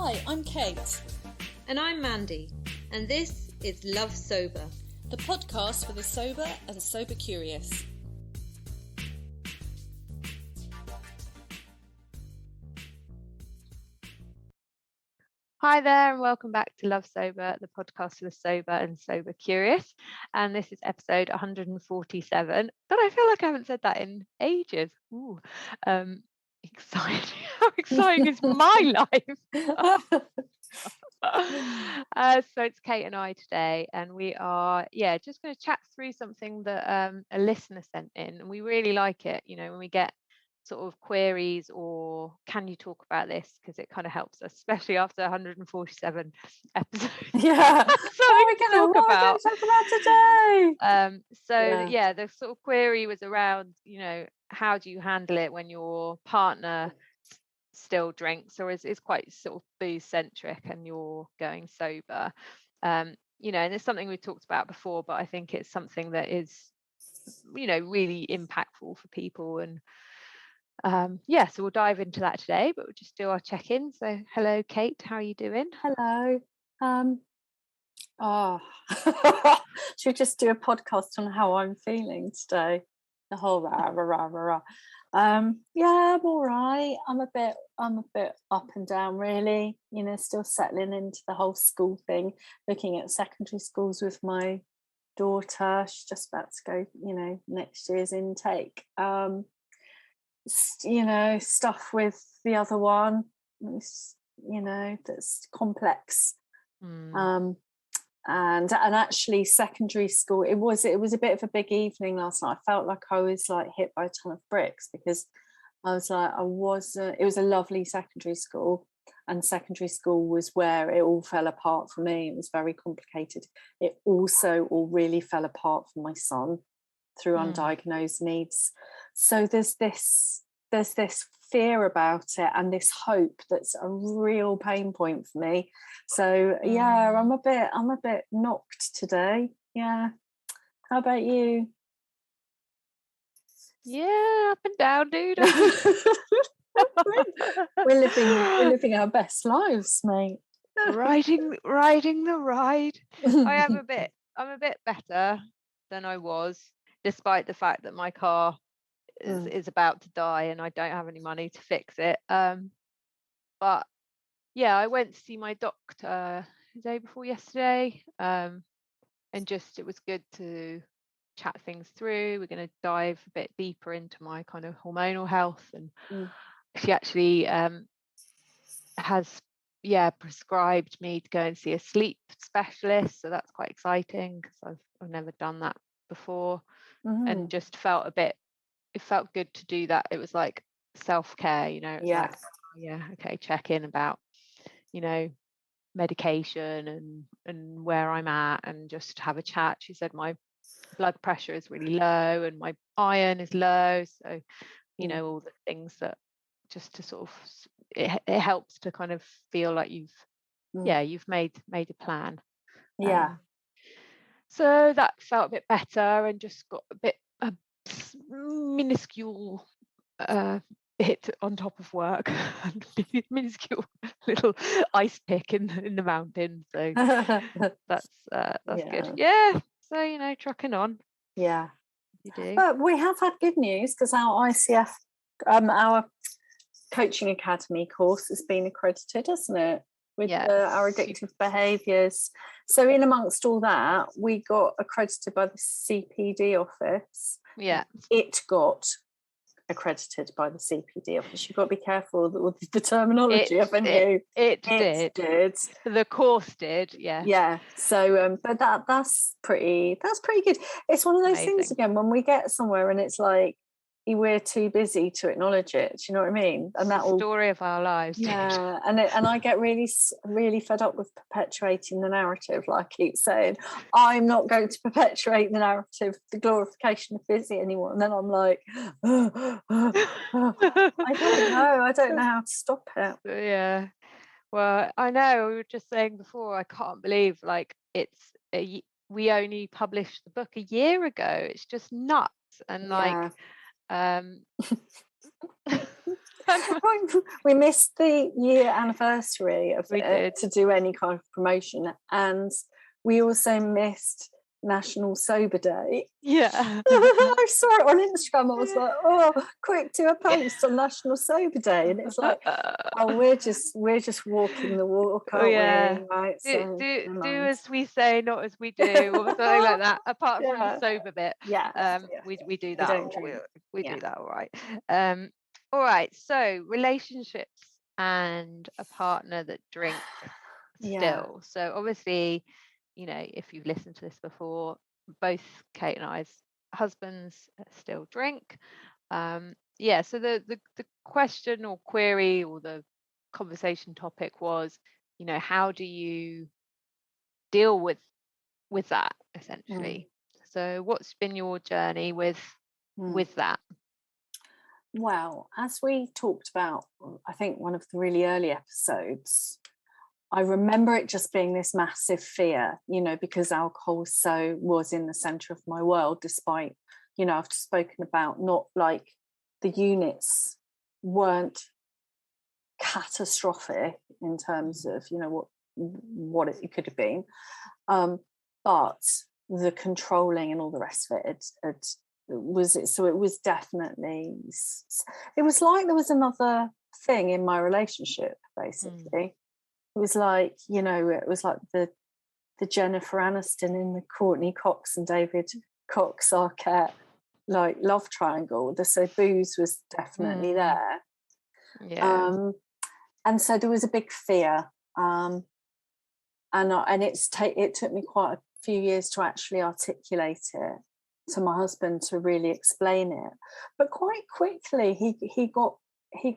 Hi, I'm Kate. And I'm Mandy, and this is Love Sober, the podcast for the sober and sober curious. Hi there, and welcome back to Love Sober, the podcast for the sober and sober curious. And this is episode 147. But I feel like I haven't said that in ages. Ooh, exciting! How exciting is my life? So it's Kate and I today, and we are just going to chat through something that a listener sent in, and we really like it. You know, when we get sort of queries or can you talk about this, because it kind of helps us, especially after 147 episodes. Yeah. What are we going to talk about today? The sort of query was around, you know, how do you handle it when your partner still drinks or is quite sort of booze centric and you're going sober. You know, and it's something we've talked about before, but I think it's something that is, you know, really impactful for people. And so we'll dive into that today, but we'll just do our check-in. So hello Kate, how are you doing? Hello. Should we just do a podcast on how I'm feeling today? The whole rah rah rah rah. I'm all right. I'm a bit up and down, really. You know, still settling into the whole school thing, looking at secondary schools with my daughter. She's just about to go, you know, next year's intake. You know, stuff with the other one, you know, that's complex. And actually secondary school, it was a bit of a big evening last night. I felt like I was like hit by a ton of bricks, because I was like, it was a lovely secondary school, and secondary school was where it all fell apart for me. It was very complicated. It also all really fell apart for my son through undiagnosed needs. So there's this fear about it and this hope that's a real pain point for me. So I'm a bit knocked today. Yeah. How about you? Yeah, up and down, dude. we're living our best lives, mate. riding the ride. I'm a bit better than I was, despite the fact that my car is about to die and I don't have any money to fix it. But yeah, I went to see my doctor the day before yesterday, and just it was good to chat things through. We're going to dive a bit deeper into my kind of hormonal health, and she actually has prescribed me to go and see a sleep specialist, so that's quite exciting because I've never done that before. And just felt it felt good to do that. It was like self-care, you know. Check in about, you know, medication and where I'm at, and just have a chat. She said my blood pressure is really low and my iron is low, so you know, all the things that just to sort of it helps to kind of feel like you've made a plan. So that felt a bit better, and just got a minuscule hit on top of work, minuscule little ice pick in the mountain. So that's good. Yeah. So, you know, trucking on. Yeah. You do. But we have had good news, because our ICF, our coaching academy course has been accredited, hasn't it? With our addictive behaviours. So in amongst all that, we got accredited by the CPD office. Yeah. It got accredited by the CPD office. You've got to be careful with the terminology, haven't you? It did. The course did, yeah. Yeah. So but that's pretty good. It's one of those things again, when we get somewhere and it's like we're too busy to acknowledge it. Do you know what I mean? And that story of our lives. Yeah, and I get really fed up with perpetuating the narrative. Like I keep saying, I'm not going to perpetuate the narrative, the glorification of busy anymore. And then I'm like, I don't know how to stop it. Yeah. Well, I know we were just saying before, I can't believe like we only published the book a year ago. It's just nuts. And like We missed the year anniversary of We it did. to do any kind of promotion, and we also missed National Sober Day. Yeah. I saw it on Instagram. I was like, oh, quick, do a post on National Sober Day. And it's like, oh, we're just walking the walk, aren't we? Right. Do as we say, not as we do, or something like that. Apart from the sober bit. We do that. don't drink. We do that all right. All right. So relationships and a partner that drinks still. So obviously, you know, if you've listened to this before, both Kate and I's husbands still drink. So the question or query or the conversation topic was, you know, how do you deal with that essentially? So what's been your journey with that? Well, as we talked about, I think one of the really early episodes, I remember it just being this massive fear, you know, because alcohol was in the center of my world, despite, you know, I've spoken about not like the units weren't catastrophic in terms of, you know, what it could have been. But the controlling and all the rest of it, it was definitely, it was like there was another thing in my relationship, basically. It was like, you know, it was like the Jennifer Aniston in the Courtney Cox and David Cox Arquette like love triangle. So booze was definitely there. And so there was a big fear. And it took me quite a few years to actually articulate it to my husband, to really explain it. But quite quickly he got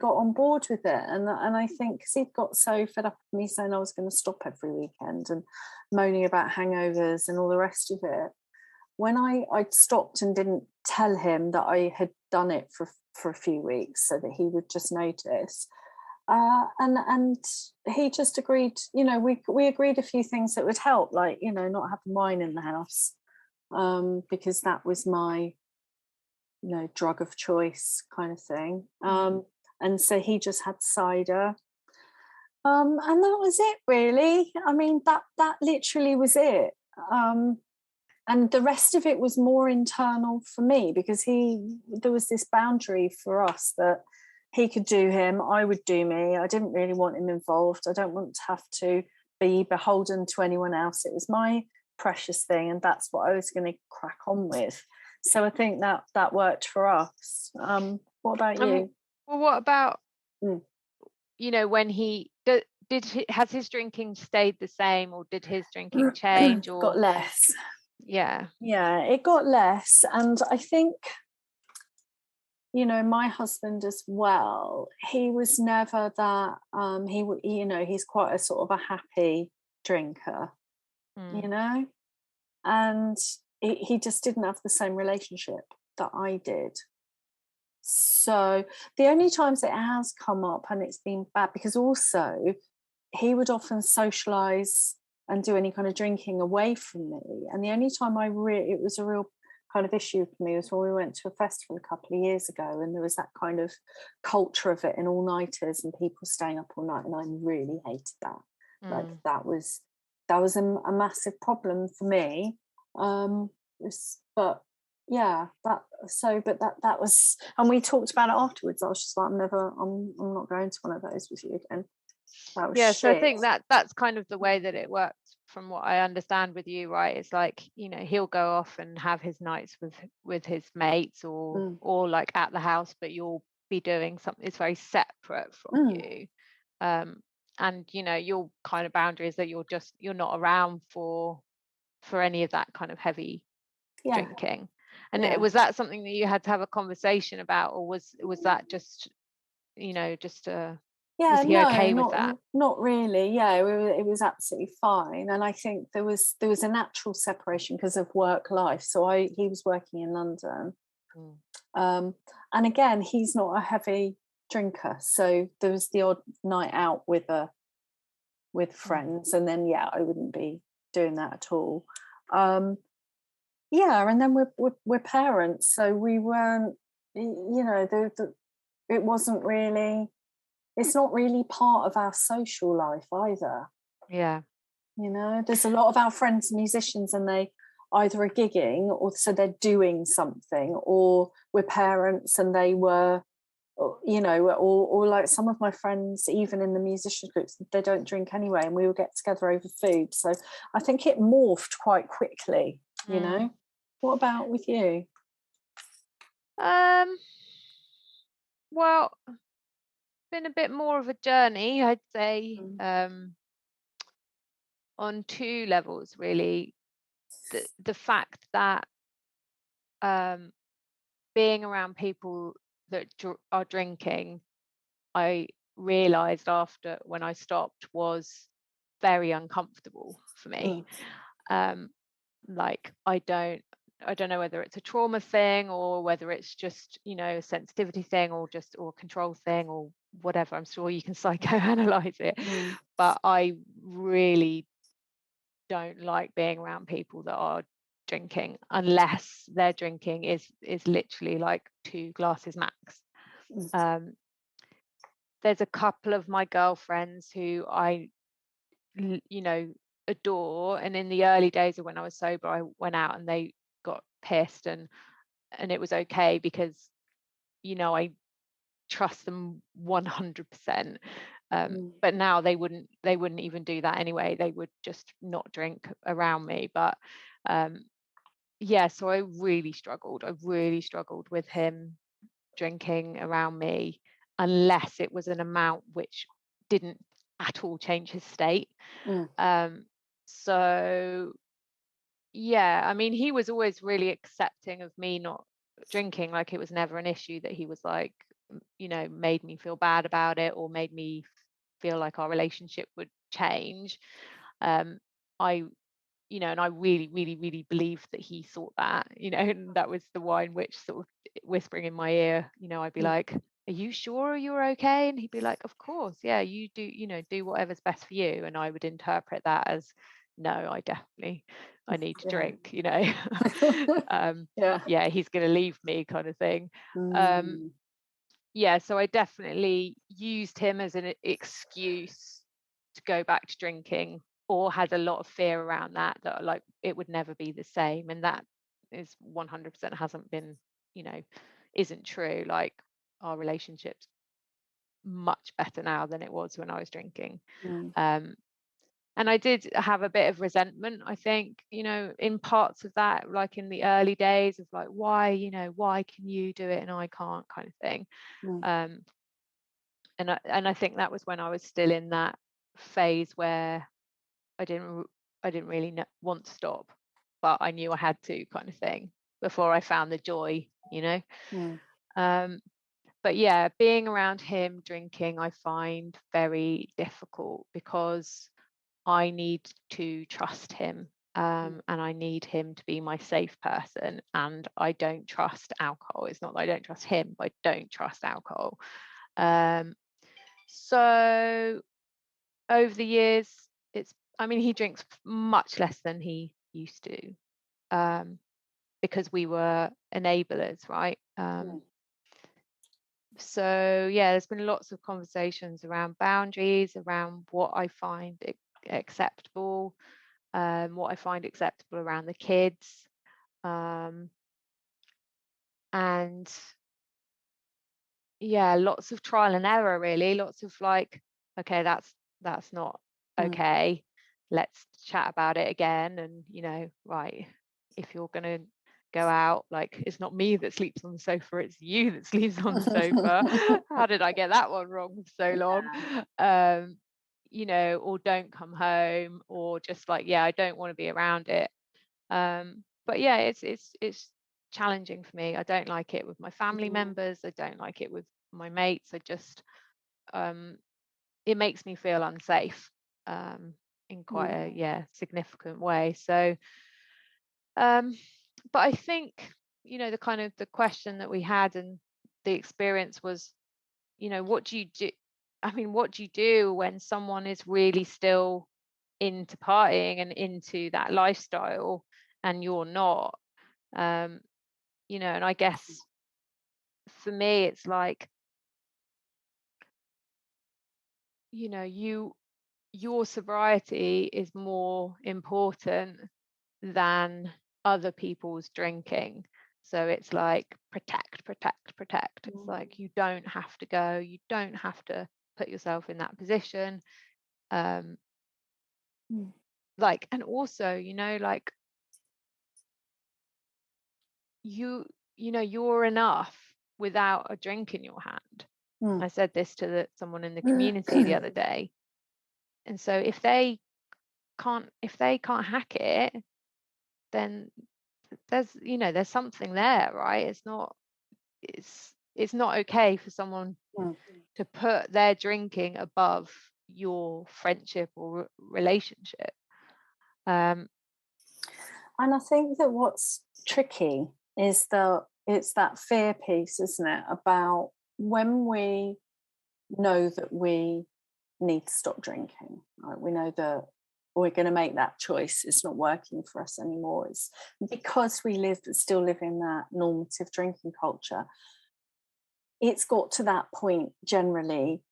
on board with it, and I think because he'd got so fed up with me saying I was going to stop every weekend and moaning about hangovers and all the rest of it, when I'd stopped and didn't tell him that I had done it for a few weeks so that he would just notice, and he just agreed, you know, we agreed a few things that would help, like, you know, not having wine in the house, because that was my, you know, drug of choice kind of thing. And so he just had cider. And that was it, really. I mean, that literally was it. And the rest of it was more internal for me, because there was this boundary for us that he could do him, I would do me. I didn't really want him involved. I don't want to have to be beholden to anyone else. It was my precious thing, and that's what I was going to crack on with. So I think that worked for us. What about you? Well, what about, you know, when has his drinking stayed the same, or did his drinking change, or got less? Yeah, it got less. And I think, you know, my husband as well, he was never that, you know, he's quite a sort of a happy drinker, you know, and he just didn't have the same relationship that I did. So the only times it has come up, and it's been bad, because also he would often socialise and do any kind of drinking away from me. And the only time it was a real kind of issue for me was when we went to a festival a couple of years ago, and there was that kind of culture of it, and all-nighters and people staying up all night, and I really hated that. Like that was a massive problem for me. But yeah, that was, and we talked about it afterwards. I was just like, I'm not going to one of those with you again. That was shit. So I think that's kind of the way that it works, from what I understand with you, right? It's like, you know, he'll go off and have his nights with his mates or like at the house, but you'll be doing something that's very separate from you. And you know, your kind of boundary is that you're not around for any of that kind of heavy drinking. And was that something that you had to have a conversation about, or was that just, you know, just was he okay with that? Not really. It was absolutely fine. And I think there was a natural separation because of work life. So he was working in London, and again, he's not a heavy drinker, so there was the odd night out with friends, and then I wouldn't be doing that at all. And then we're parents, so we weren't, you know, it wasn't really, it's not really part of our social life either. Yeah. You know, there's a lot of our friends musicians, and they either are gigging, or so they're doing something, or we're parents and they were, you know, or like some of my friends, even in the musician groups, they don't drink anyway, and we will get together over food. So I think it morphed quite quickly, you know. What about with you? Well, been a bit more of a journey, I'd say, on two levels, really. The fact that being around people that are drinking, I realized after when I stopped, was very uncomfortable for me. Like I don't know whether it's a trauma thing or whether it's just, you know, a sensitivity thing or a control thing or whatever. I'm sure you can psychoanalyze it, but I really don't like being around people that are drinking unless their drinking is literally like 2 glasses max. There's a couple of my girlfriends who I, you know, adore, and in the early days of when I was sober, I went out and they got pissed, and it was okay because, you know, I trust them 100%. But now they wouldn't even do that anyway. They would just not drink around me. But yeah, so I really struggled with him drinking around me, unless it was an amount which didn't at all change his state. So yeah, I mean, he was always really accepting of me not drinking. Like, it was never an issue that he was like, you know, made me feel bad about it or made me feel like our relationship would change. I You know, and I really, really, really believed that he thought that, you know, and that was the wine which sort of whispering in my ear, you know, I'd be like, are you sure you're okay? And he'd be like, of course, yeah, you do, you know, do whatever's best for you. And I would interpret that as, no, I need to drink, you know. Yeah, he's going to leave me, kind of thing. Yeah, so I definitely used him as an excuse to go back to drinking, or had a lot of fear around that like it would never be the same, and that is 100% hasn't been, you know, isn't true. Like, our relationship's much better now than it was when I was drinking. And I did have a bit of resentment, I think, you know, in parts of that, like in the early days of like, why can you do it and I can't, kind of thing. And I think that was when I was still in that phase where I didn't really want to stop, but I knew I had to, kind of thing, before I found the joy, you know. But yeah, being around him drinking, I find very difficult because I need to trust him, and I need him to be my safe person, and I don't trust alcohol. It's not that I don't trust him, but I don't trust alcohol. So over the years, he drinks much less than he used to, because we were enablers, right? So yeah, there's been lots of conversations around boundaries, around what I find acceptable, what I find acceptable around the kids, and yeah, lots of trial and error, really. Lots of like, okay, that's not okay. Let's chat about it again. And, you know, right, if you're going to go out, like, it's not me that sleeps on the sofa, it's you that sleeps on the sofa. How did I get that one wrong for so long? You know, or don't come home, or just like, yeah, I don't want to be around it. But yeah, it's challenging for me. I don't like it with my family members. I don't like it with my mates. I just it makes me feel unsafe, in quite a significant way. So but I think, you know, the question that we had and the experience was, you know, what do you do? What do you do when someone is really still into partying and into that lifestyle and you're not? You know, and I guess for me, it's like, you know, your sobriety is more important than other people's drinking. So it's like protect. It's like you don't have to go, you don't have to put yourself in that position. Like, and also, you know, like you know, you're enough without a drink in your hand. I said this to someone in the community the other day. And so if they can't hack it, then there's something there, right? It's not okay for someone to put their drinking above your friendship or relationship. And I think that what's tricky is it's that fear piece, isn't it, about when we know that we need to stop drinking, right? We know that we're going to make that choice, it's not working for us anymore. It's because we still live in that normative drinking culture. It's got to that point generally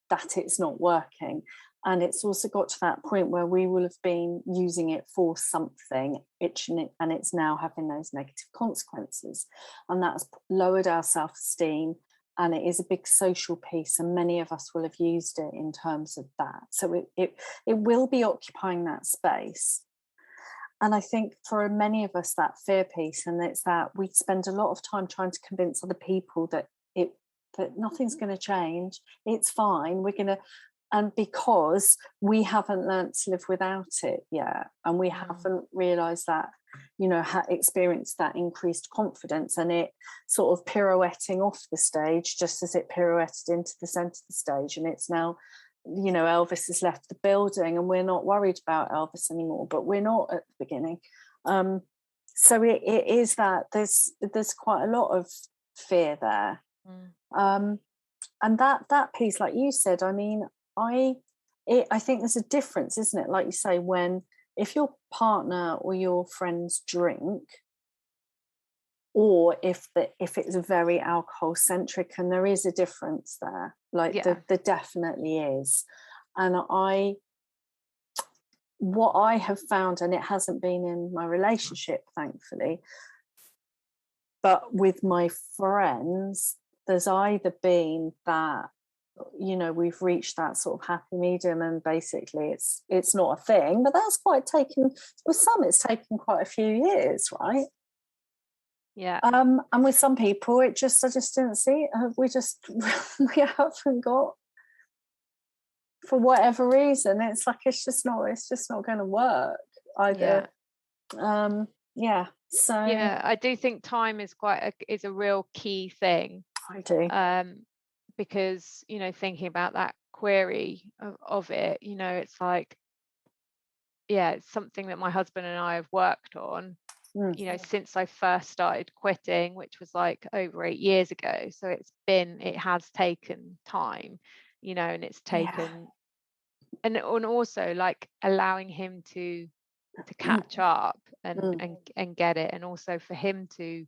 that it's not working. And it's also got to that point where we will have been using it for something, and it's now having those negative consequences. And that's lowered our self-esteem, and it is a big social piece, and many of us will have used it in terms of that. So it will be occupying that space. And I think for many of us, that fear piece, and it's that we spend a lot of time trying to convince other people that nothing's going to change, it's fine, we're going to, and because we haven't learnt to live without it yet, and we haven't realised that, you know, experienced that increased confidence, and it sort of pirouetting off the stage just as it pirouetted into the centre of the stage, and it's now, you know, Elvis has left the building and we're not worried about Elvis anymore, but we're not at the beginning. So it is that there's quite a lot of fear there. And that piece, like you said, I mean, I think there's a difference, isn't it? Like you say, if your partner or your friends drink, or if it's very alcohol centric, and there is a difference there, like there definitely is. And what I have found, and it hasn't been in my relationship, thankfully, but with my friends, there's either been that, you know, we've reached that sort of happy medium, and basically it's not a thing, but that's with some it's taken quite a few years, right? Yeah. And with some people I just didn't see it. We haven't got, for whatever reason, it's like it's just not going to work either. So I do think time is is a real key thing. I do. Because, you know, thinking about that query of it, you know, it's like, it's something that my husband and I have worked on, you know, since I first started quitting, which was like over 8 years ago. So it has taken time, you know, and it's taken, and also like allowing him to catch up and get it, and also for him to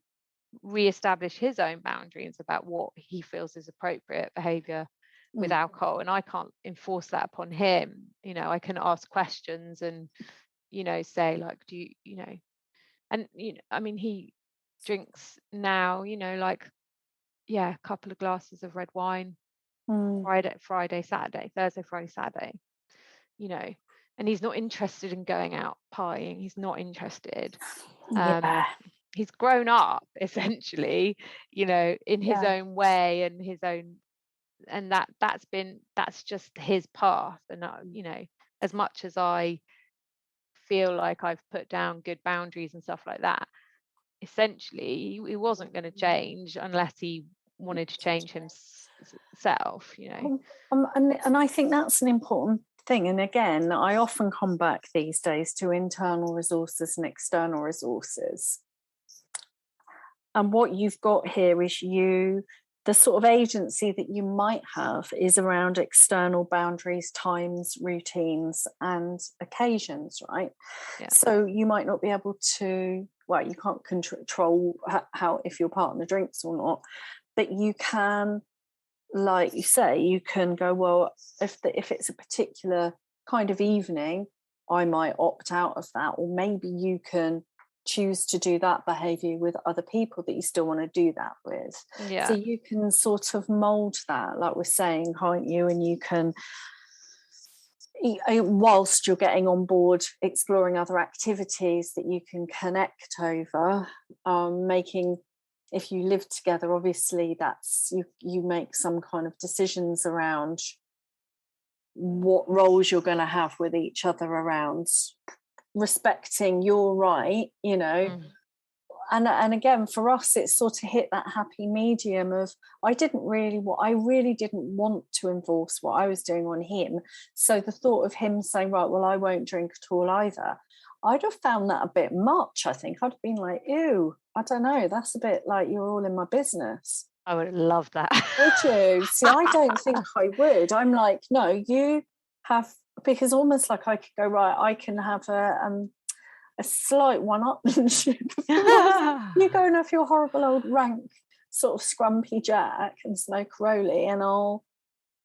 re-establish his own boundaries about what he feels is appropriate behavior with alcohol. And I can't enforce that upon him. You know, I can ask questions and, you know, say like, do you know, and, you know, I mean, he drinks now, you know, like, a couple of glasses of red wine, Friday, Saturday, Thursday, Friday, Saturday, you know, and he's not interested in going out partying. He's not interested. He's grown up essentially, you know, in his own way and his own, and that's just his path. And you know, as much as I feel like I've put down good boundaries and stuff like that, essentially he wasn't going to change unless he wanted to change himself, you know. And I think that's an important thing. And again, I often come back these days to internal resources and external resources. And what you've got here is the sort of agency that you might have is around external boundaries, times, routines, and occasions, right? So you might not be able to, well, you can't control how if your partner drinks or not, but you can like you say, you can go, well, if it's a particular kind of evening, I might opt out of that, or maybe you can choose to do that behavior with other people that you still want to do that with. Yeah. So you can sort of mold that, like we're saying, can't you? And you can, whilst you're getting on board, exploring other activities that you can connect over, making, if you live together, obviously that's you make some kind of decisions around what roles you're going to have with each other, around respecting your right, and again, for us, it's sort of hit that happy medium of I really didn't want to enforce what I was doing on him. So the thought of him saying, right, well, I won't drink at all either, I'd have found that a bit much. I think I'd have been like, ew, I don't know, that's a bit like you're all in my business. I would love that. Would you? See, I don't think I would. I'm like, no, you have, because almost like I could go, right, I can have a slight one-upmanship. You go and have your horrible old rank sort of scrumpy Jack and smoke Rolly, and I'll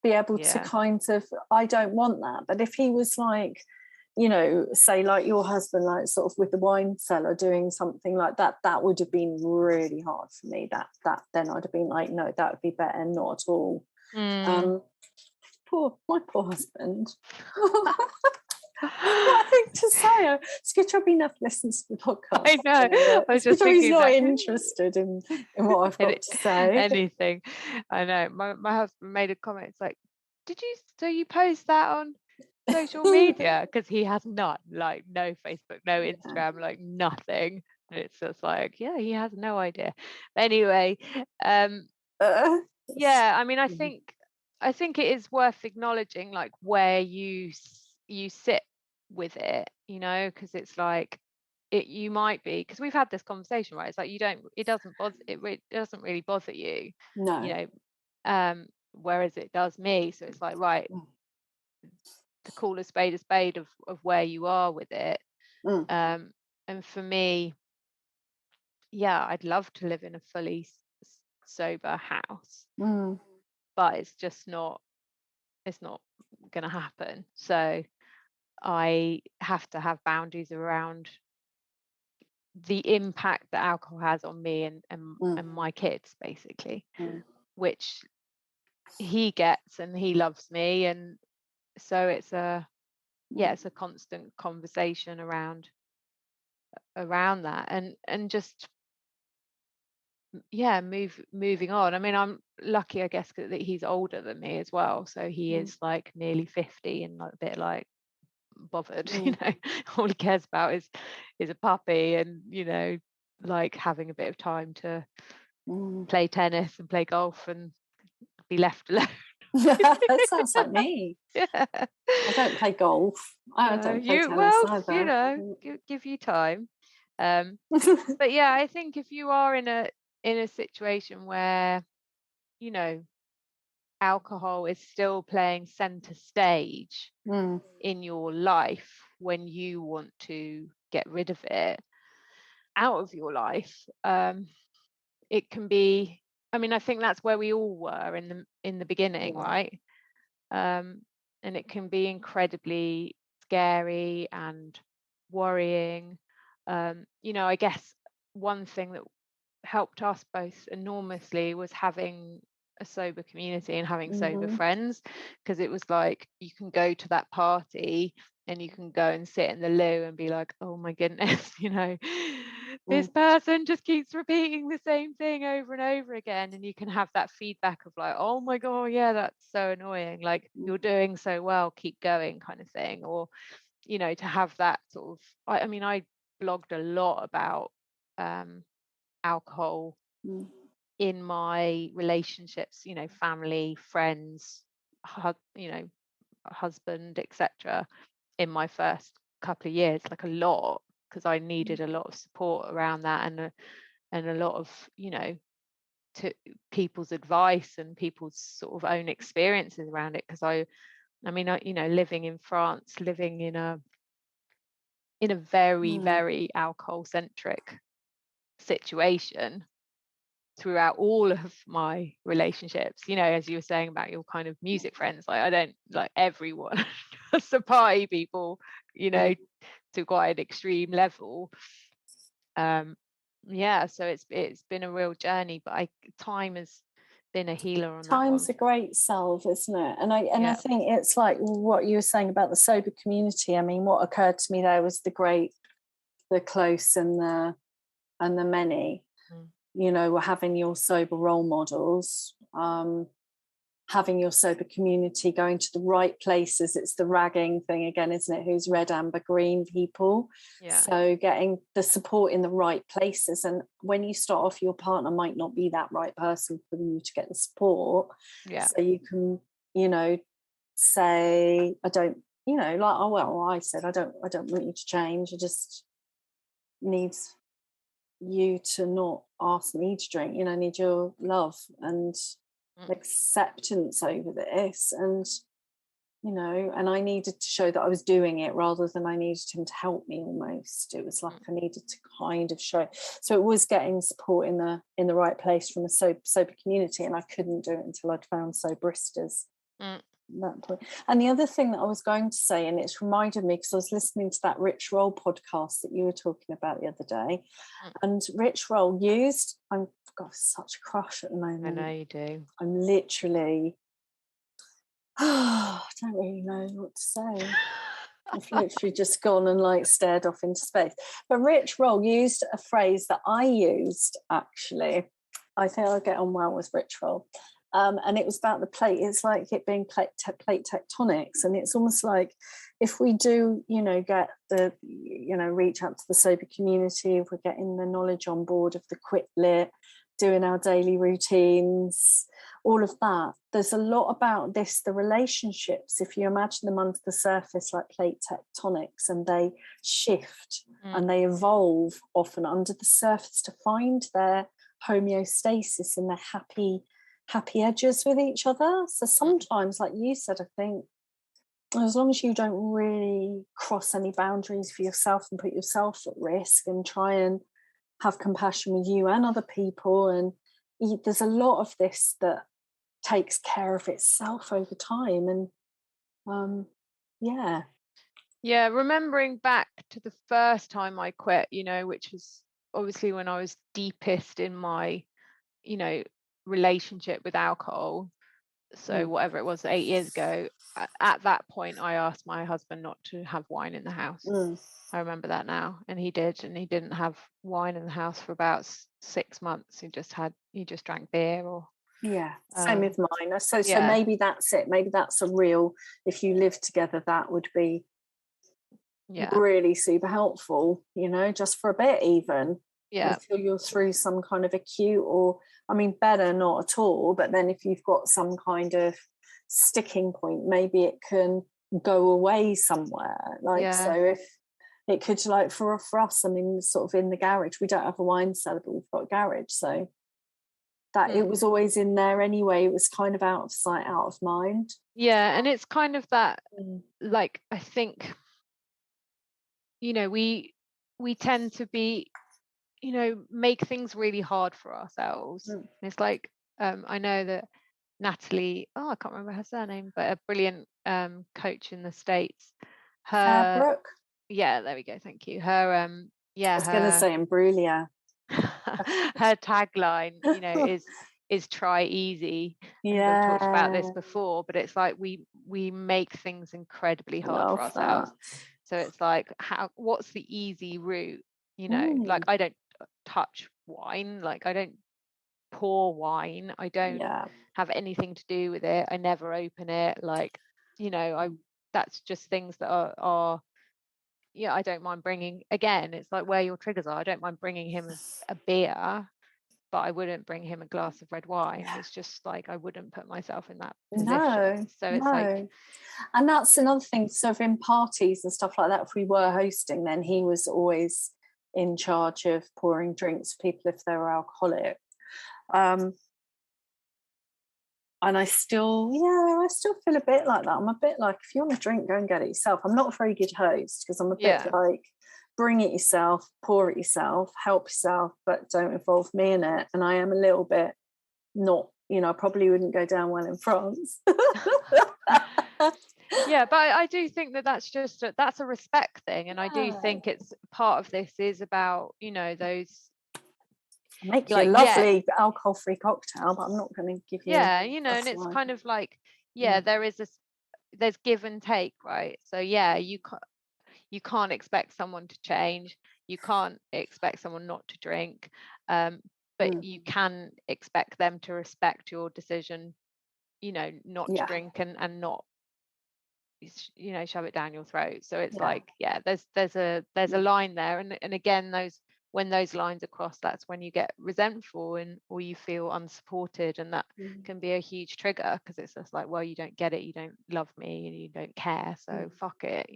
be able to kind of, I don't want that. But if he was like, say like your husband, like sort of with the wine cellar doing something like that, that would have been really hard for me. That then I'd have been like, no, that would be better not at all. My poor husband. What a thing to say. It's a good job he never listens to the podcast. I know. I was just thinking he's not interested in what I've got to say. Anything. I know. My husband made a comment. It's like, so you post that on social media? Because he has not, like, no Facebook, no Instagram, like nothing. And it's just like, yeah, he has no idea. But anyway, yeah, I mean, I think it is worth acknowledging, like, where you sit with it, because it's like you might be, because we've had this conversation, right? It's like it doesn't really bother you, no, whereas it does me. So it's like, right, to call a spade of where you are with it. And for me, yeah, I'd love to live in a fully sober house, but it's just not gonna happen. So I have to have boundaries around the impact that alcohol has on me and my kids, basically, which he gets, and he loves me, and so it's a constant conversation around that, and just moving on. I mean, I'm lucky, I guess, that he's older than me as well, so he is like nearly 50 and a bit like bothered. All he cares about is a puppy, and like having a bit of time to play tennis and play golf and be left alone. That sounds like me. Yeah. I don't play golf. I don't play tennis either. Give you time. But yeah, I think if you are in a situation where alcohol is still playing center stage in your life, when you want to get rid of it out of your life, it can be, I mean, I think that's where we all were in the beginning, right? And it can be incredibly scary and worrying. I guess one thing that helped us both enormously was having a sober community and having sober friends, because it was like you can go to that party and you can go and sit in the loo and be like, oh my goodness, this person just keeps repeating the same thing over and over again, and you can have that feedback of like, oh my god, yeah, that's so annoying, like, you're doing so well, keep going, kind of thing. Or to have that sort of, I mean, I blogged a lot about alcohol in my relationships, family, friends, husband, etc., in my first couple of years, like a lot, because I needed a lot of support around that, and a lot of to people's advice and people's sort of own experiences around it, because I mean, living in France, living in a very very alcohol centric situation, throughout all of my relationships, you know, as you were saying about your kind of music friends, like I don't like everyone to party people, you know, to quite an extreme level. Yeah, so it's been a real journey, but time has been a healer on that one. Time's a great salve, isn't it? And I think it's like what you were saying about the sober community. I mean, what occurred to me there was the close and the many. You know, having your sober role models, having your sober community, going to the right places. It's the ragging thing again, isn't it? Who's red, amber, green people. Yeah. So getting the support in the right places. And when you start off, your partner might not be that right person for you to get the support. Yeah. So you can, you know, say, I don't, you know, like, oh, well, I said, I don't want you to change. I just needs you to not ask me to drink, you know, I need your love and acceptance over this. And, you know, and I needed to show that I was doing it rather than I needed him to help me almost. It was like I needed to kind of show. So it was getting support in the right place from a sober community, and I couldn't do it until I'd found soberistas. That point. And the other thing that I was going to say, and it's reminded me because I was listening to that Rich Roll podcast that you were talking about the other day, and Rich Roll used, I've got such a crush at the moment. I know you do. I'm literally, I don't really know what to say. I've literally just gone and like stared off into space. But Rich Roll used a phrase that I used, actually. I think I'll get on well with Rich Roll. And it was about the plate. It's like it being plate tectonics. And it's almost like if we do, you know, get the, you know, reach out to the sober community, if we're getting the knowledge on board of the quit lit, doing our daily routines, all of that, there's a lot about this, the relationships, if you imagine them under the surface like plate tectonics, and they shift and they evolve often under the surface to find their homeostasis and their happy edges with each other. So sometimes, like you said, I think as long as you don't really cross any boundaries for yourself and put yourself at risk and try and have compassion with you and other people, and there's a lot of this that takes care of itself over time. And remembering back to the first time I quit, you know, which was obviously when I was deepest in my, you know, relationship with alcohol, so whatever it was 8 years ago, at that point I asked my husband not to have wine in the house. I remember that now, and he did, and he didn't have wine in the house for about 6 months. He just drank beer. Or same with mine. So maybe that's it, maybe that's a real, if you live together, that would be really super helpful, you know, just for a bit even. Until you're through some kind of acute, or I mean, better not at all, but then if you've got some kind of sticking point, maybe it can go away somewhere. So if it could, like for us, I mean, sort of in the garage, we don't have a wine cellar, but we've got a garage, so that it was always in there anyway. It was kind of out of sight, out of mind. And it's kind of that, like, I think, you know, we tend to be, you know, make things really hard for ourselves. And it's like, I know that Natalie, I can't remember her surname, but a brilliant coach in the States, Brooke. There we go, thank you. Her I was going to say Imbruglia. Her tagline, you know, is try easy. We've talked about this before, but it's like we make things incredibly hard for ourselves. So it's like, what's the easy route? You know, like I don't touch wine, like I don't pour wine, I don't have anything to do with it, I never open it, like, you know, that's just things that are I don't mind bringing, again, it's like where your triggers are. I don't mind bringing him a beer, but I wouldn't bring him a glass of red wine. It's just like I wouldn't put myself in that position. It's like, and that's another thing. So if in parties and stuff like that, if we were hosting, then he was always in charge of pouring drinks for people if they were alcoholic. And I still feel a bit like that. I'm a bit like, if you want a drink, go and get it yourself. I'm not a very good host because I'm a bit like, bring it yourself, pour it yourself, help yourself, but don't involve me in it. And I am a little bit not, I probably wouldn't go down well in France. Yeah, but I do think that's just that's a respect thing, and I do think it's part of this is about those make you a lovely alcohol-free cocktail, but I'm not going to give you and it's kind of like there's give and take, right? So you can't expect someone to change, you can't expect someone not to drink, but you can expect them to respect your decision, not to drink and not shove it down your throat. So it's like there's a line there, and again, when those lines are crossed, that's when you get resentful or you feel unsupported, and that can be a huge trigger, because it's just like, well, you don't get it, you don't love me, and you don't care, so fuck it,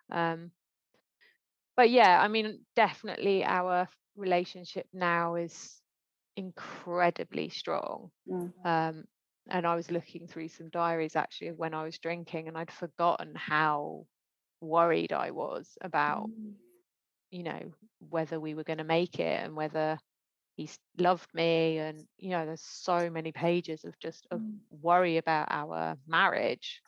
but I mean, definitely our relationship now is incredibly strong. And I was looking through some diaries actually of when I was drinking, and I'd forgotten how worried I was about whether we were going to make it and whether he loved me, and there's so many pages of just of worry about our marriage,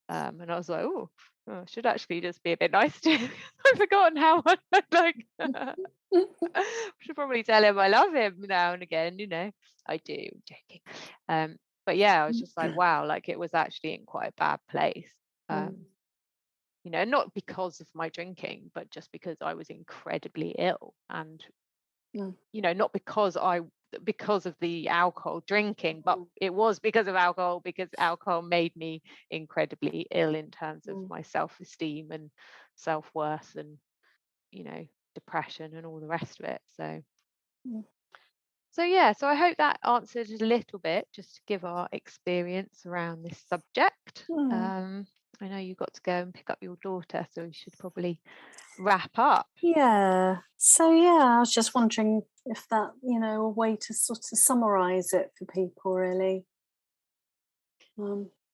and I was like, oh, I should actually just be a bit nice to him. I've forgotten how much I like I should probably tell him I love him now and again, I do, I'm joking. But I was just like, wow, like it was actually in quite a bad place, not because of my drinking, but just because I was incredibly ill, and not because of the alcohol drinking, but it was because of alcohol, because alcohol made me incredibly ill in terms of my self-esteem and self-worth and depression and all the rest of it. So I hope that answered a little bit, just to give our experience around this subject. I know you've got to go and pick up your daughter, so we should probably wrap up. So I was just wondering if that, a way to sort of summarize it for people, really.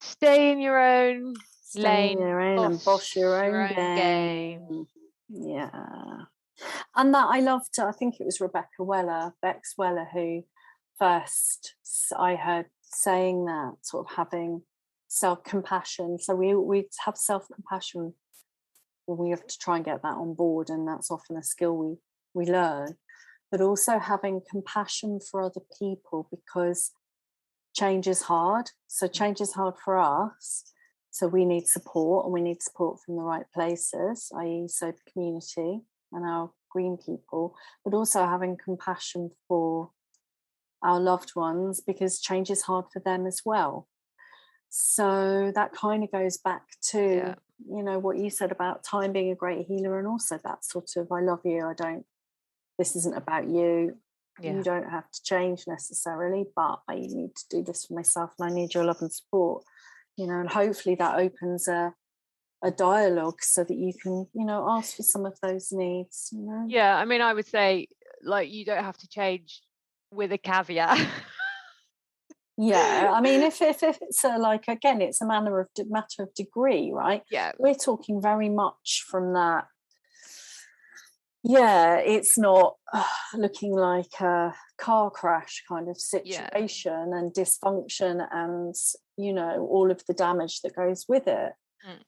Stay in your own lane, and boss your own game. And that I loved, I think it was Bex Weller, who first I heard saying that, sort of having self-compassion. So we have self-compassion, we have to try and get that on board, and that's often a skill we learn, but also having compassion for other people, because change is hard. So change is hard for us, so we need support, and we need support from the right places, i.e. sober community and our green people, but also having compassion for our loved ones, because change is hard for them as well. So that kind of goes back to what you said about time being a great healer, and also that sort of, I love you, this isn't about you, you don't have to change necessarily, but I need to do this for myself, and I need your love and support, and hopefully that opens a dialogue so that you can ask for some of those needs. I mean, I would say, like, you don't have to change, with a caveat. I mean, if it's again, it's a matter of degree, right? We're talking very much from that. It's not looking like a car crash kind of situation and dysfunction and all of the damage that goes with it.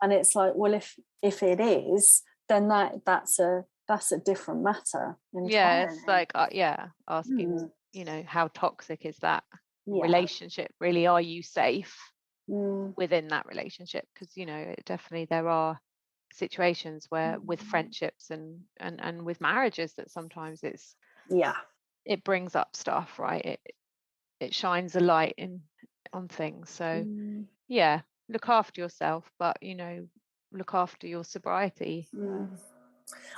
And it's like, well, if it is, then that's a different matter entirely. It's like asking how toxic is that relationship, really? Are you safe within that relationship? Because definitely there are situations where with friendships and with marriages that sometimes it brings up stuff, right? It shines a light on things. So look after yourself, but look after your sobriety.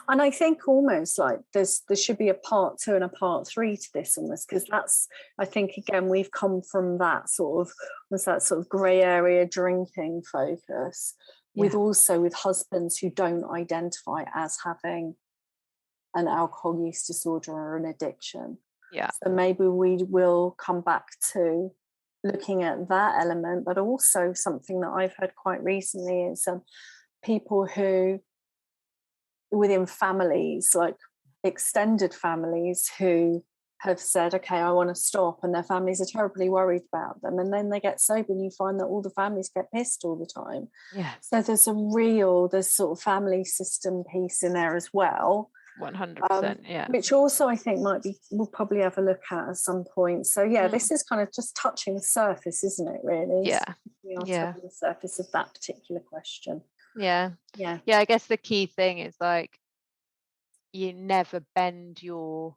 And I think almost like there should be a part 2 and a part 3 to this almost, because that's, I think, again, we've come from that sort of grey area drinking focus, with husbands who don't identify as having an alcohol use disorder or an addiction. So maybe we will come back to looking at that element, but also something that I've heard quite recently is people who within families, like extended families, who have said, okay, I want to stop, and their families are terribly worried about them, and then they get sober and you find that all the families get pissed all the time. So there's sort of family system piece in there as well. 100%. Which also I think we'll probably have a look at some point. So this is kind of just touching the surface, isn't it, really? We are touching the surface of that particular question. I guess the key thing is, like, you never bend your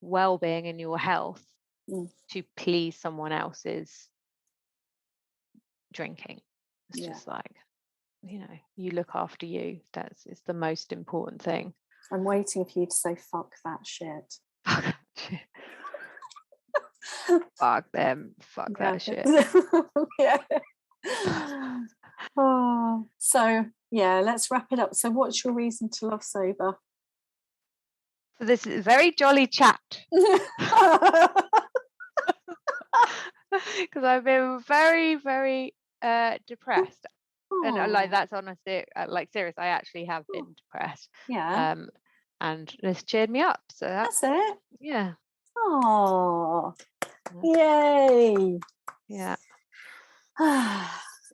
well-being and your health to please someone else's drinking. It's just like, you know, you look after you. It's the most important thing. I'm waiting for you to say fuck that shit. Fuck them, fuck that shit. So let's wrap it up. So what's your reason to love sober? So this is a very jolly chat. Because I've been very, very depressed. And like, that's honestly, like, serious, I actually have been depressed. And this cheered me up. So that's it. Yeah. Oh, yay. Yeah.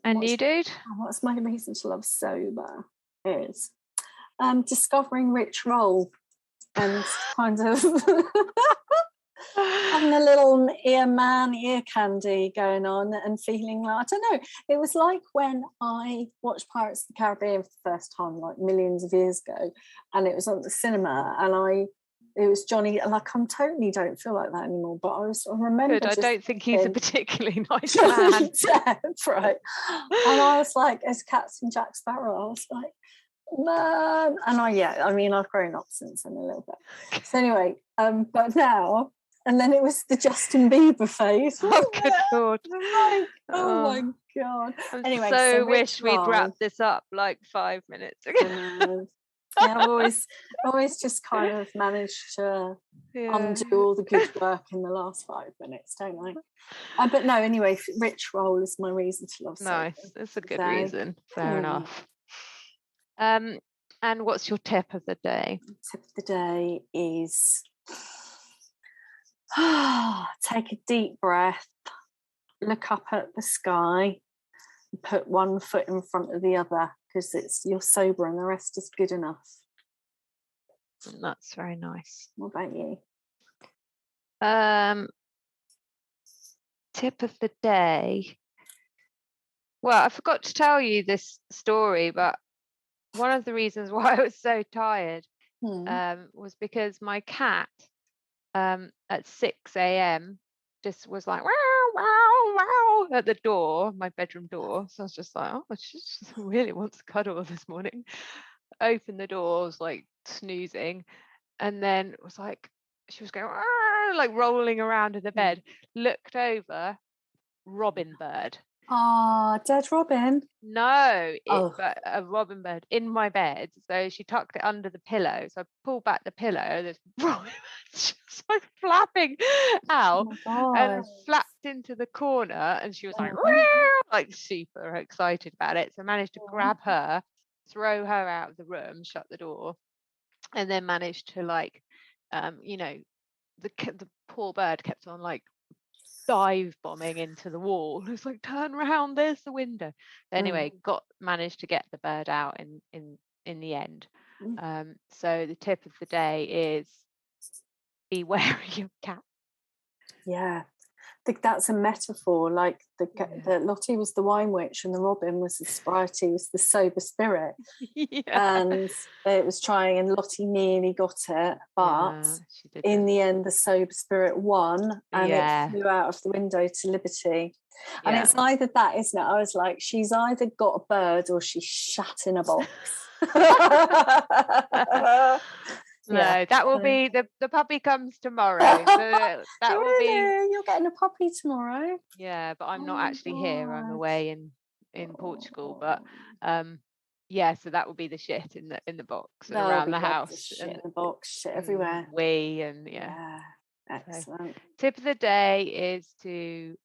And you, dude? What's my reason to love sober? Is discovering Rich Roll and kind of having a little ear candy going on and feeling like, I don't know, it was like when I watched Pirates of the Caribbean for the first time, like millions of years ago, and it was on the cinema, and it was Johnny, like, I totally don't feel like that anymore, but I remember. Good, I don't think he's a particularly nice man. Right. And I was like, as Captain Jack Sparrow, I was like, man. And I've grown up since then a little bit. So anyway, but now, and then it was the Justin Bieber phase. Oh, good Lord. Oh my God. Anyway, so wish we'd wrapped this up like 5 minutes ago. I've always just kind of managed to undo all the good work in the last 5 minutes, don't I? But no, anyway, Rich Roll is my reason to love sober. Nice, that's a good reason. Fair enough. And what's your tip of the day? Tip of the day is take a deep breath, look up at the sky, and put one foot in front of the other, because you're sober and the rest is good enough. That's very nice. What about you? Tip of the day. Well, I forgot to tell you this story, but one of the reasons why I was so tired was because my cat at 6 a.m. just was like, wow, wow, wow, at the door, my bedroom door. So I was just like, oh, she just really wants to cuddle this morning. Opened the door, was like snoozing, and then was like, she was going, like rolling around in the bed. Looked over, robin bird. Dead robin? No, but a robin bird in my bed. So she tucked it under the pillow. So I pulled back the pillow. This robin bird just like flapping out and flapped into the corner. And she was like super excited about it. So I managed to grab her, throw her out of the room, shut the door, and then managed to, like, the poor bird kept on like dive bombing into the wall. It was like, turn around, there's the window. But anyway, managed to get the bird out in the end. So the tip of the day is be wary of cats. Yeah, I think that's a metaphor. Like the Lottie was the wine witch and the robin was the sobriety, was the sober spirit. And it was trying, and Lottie nearly got it, but in the end the sober spirit won, and it flew out of the window to liberty. And it's either that, isn't it? I was like, she's either got a bird or she's shut in a box. No, that will be the puppy comes tomorrow. So that will be. You're getting a puppy tomorrow. Yeah, but I'm not actually here. I'm away in Portugal. But so that will be the shit in the box and around the house. Shit in the box, shit everywhere. Wee and excellent. So, tip of the day is to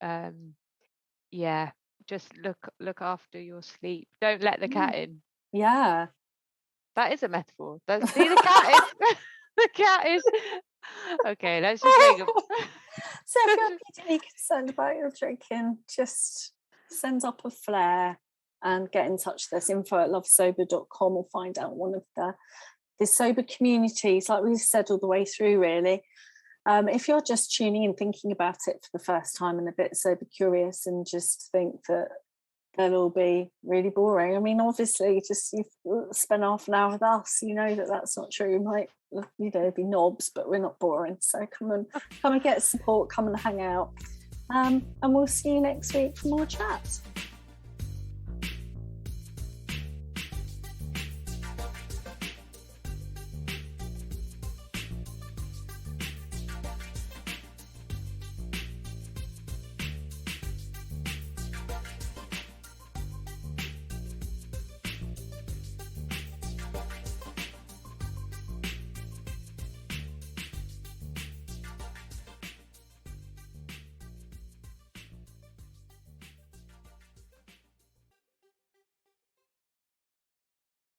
just look after your sleep. Don't let the cat in. Yeah. That is a metaphor. See, the cat is the cat is okay. Let's just make a So if you're genuinely concerned about your drinking, just send up a flare and get in touch with us, info@lovesober.com, or find out one of the sober communities, like we've said all the way through, really. If you're just tuning in, thinking about it for the first time and a bit sober curious, and just think that they'll all be really boring. I mean, obviously, just you've spent half an hour with us, you know that's not true. We might, be knobs, but we're not boring. So come and get support, come and hang out. And we'll see you next week for more chat.